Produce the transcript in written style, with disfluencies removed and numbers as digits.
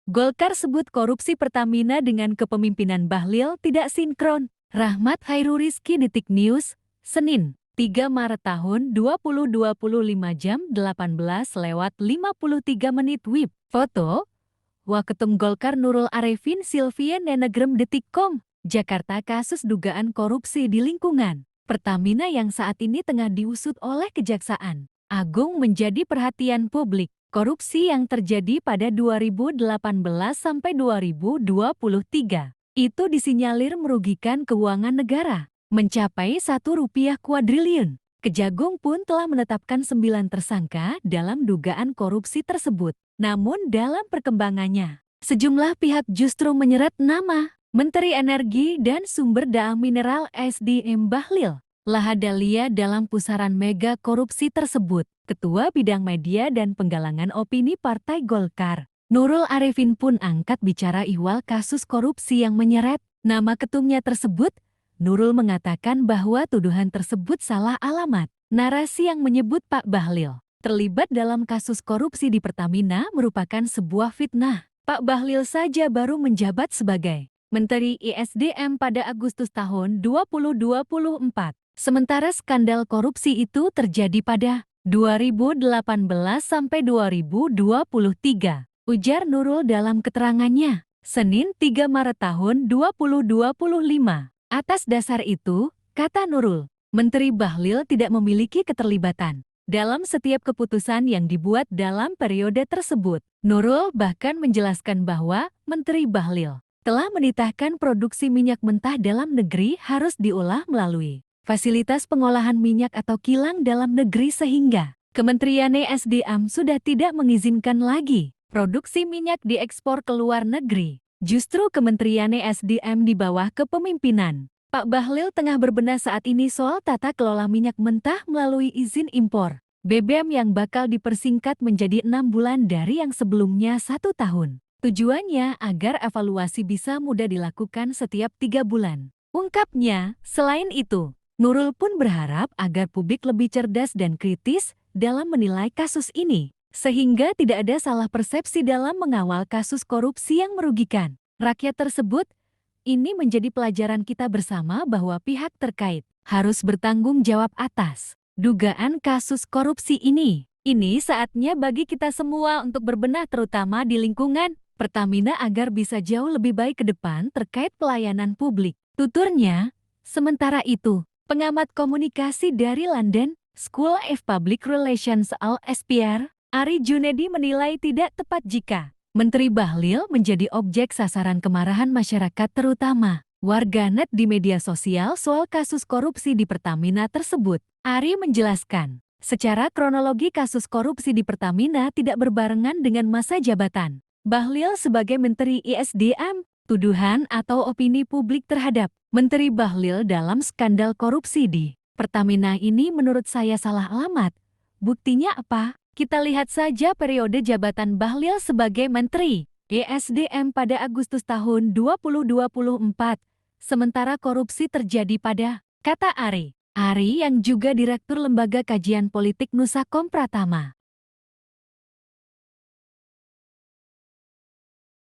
Golkar sebut korupsi Pertamina dengan kepemimpinan Bahlil tidak sinkron. Rahmat Khairul Rizky Detik News, Senin, 3 Maret tahun 2025 jam 18:53 WIB. Foto, Waketum Golkar Nurul Arifin Sylvia Nenegrem Detik.com, Jakarta. Kasus dugaan korupsi di lingkungan Pertamina yang saat ini tengah diusut oleh Kejaksaan Agung menjadi perhatian publik. Korupsi yang terjadi pada 2018 sampai 2023 itu disinyalir merugikan keuangan negara mencapai Rp1 kuadriliun. Kejagung pun telah menetapkan 9 tersangka dalam dugaan korupsi tersebut. Namun dalam perkembangannya, sejumlah pihak justru menyeret nama Menteri Energi dan Sumber Daya Mineral SDM Bahlil Lahadalia dalam pusaran mega korupsi tersebut. Ketua Bidang Media dan Penggalangan Opini Partai Golkar, Nurul Arifin pun angkat bicara ihwal kasus korupsi yang menyeret nama ketumnya tersebut. Nurul mengatakan bahwa tuduhan tersebut salah alamat. Narasi yang menyebut Pak Bahlil terlibat dalam kasus korupsi di Pertamina merupakan sebuah fitnah. Pak Bahlil saja baru menjabat sebagai Menteri ISDM pada Agustus tahun 2024. Sementara skandal korupsi itu terjadi pada 2018 sampai 2023, ujar Nurul dalam keterangannya, Senin 3 Maret tahun 2025. Atas dasar itu, kata Nurul, Menteri Bahlil tidak memiliki keterlibatan dalam setiap keputusan yang dibuat dalam periode tersebut. Nurul bahkan menjelaskan bahwa Menteri Bahlil telah menitahkan produksi minyak mentah dalam negeri harus diolah melalui fasilitas pengolahan minyak atau kilang dalam negeri sehingga Kementerian ESDM sudah tidak mengizinkan lagi produksi minyak diekspor ke luar negeri. Justru Kementerian ESDM di bawah kepemimpinan Pak Bahlil tengah berbenah saat ini soal tata kelola minyak mentah melalui izin impor BBM yang bakal dipersingkat menjadi 6 bulan dari yang sebelumnya 1 tahun. Tujuannya agar evaluasi bisa mudah dilakukan setiap 3 bulan. Ungkapnya, selain itu, Nurul pun berharap agar publik lebih cerdas dan kritis dalam menilai kasus ini, sehingga tidak ada salah persepsi dalam mengawal kasus korupsi yang merugikan rakyat tersebut. Ini menjadi pelajaran kita bersama bahwa pihak terkait harus bertanggung jawab atas dugaan kasus korupsi ini. Ini saatnya bagi kita semua untuk berbenah terutama di lingkungan Pertamina agar bisa jauh lebih baik ke depan terkait pelayanan publik, tuturnya. Sementara itu, pengamat komunikasi dari London School of Public Relations LSPR, Ari Junedi menilai tidak tepat jika Menteri Bahlil menjadi objek sasaran kemarahan masyarakat terutama warganet di media sosial soal kasus korupsi di Pertamina tersebut. Ari menjelaskan, secara kronologi kasus korupsi di Pertamina tidak berbarengan dengan masa jabatan Bahlil sebagai Menteri ISDM. Tuduhan atau opini publik terhadap Menteri Bahlil dalam skandal korupsi di Pertamina ini menurut saya salah alamat. Buktinya apa? Kita lihat saja periode jabatan Bahlil sebagai Menteri ISDM pada Agustus tahun 2024. Sementara korupsi terjadi pada, kata Ari yang juga Direktur Lembaga Kajian Politik Nusakom Pratama.